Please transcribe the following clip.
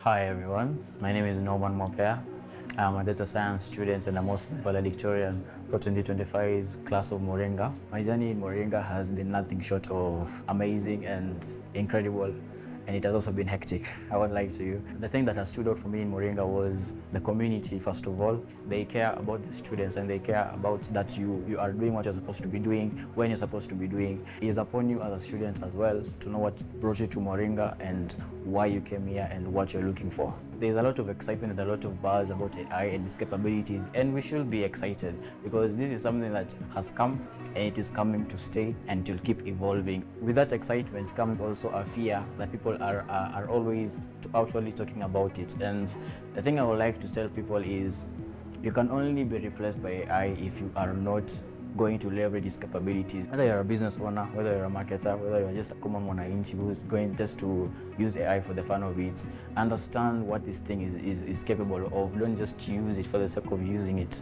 Hi everyone, my name is Mwapea. I'm a data science student and I'm also valedictorian for 2025's class of Moringa. My journey in Moringa has been nothing short of amazing and incredible, and it has also been hectic. I won't lie to you. The thing that has stood out for me in Moringa was the community. First of all, they care about the students and they care about that you are doing what you're supposed to be doing when you're supposed to be doing. It is upon you as a student as well to know what brought you to Moringa and why you came here and what you're looking for. There's a lot of excitement and a lot of buzz about AI and its capabilities, and we should be excited because this is something that has come and it is coming to stay and it will keep evolving. With that excitement comes also a fear that people are always outwardly talking about it. And the thing I would like to tell people is you can only be replaced by AI if you are not going to leverage its capabilities. Whether you're a business owner, whether you're a marketer, whether you're just a common mwananchi who's going just to use AI for the fun of it, understand what this thing is capable of. Don't just use it for the sake of using it.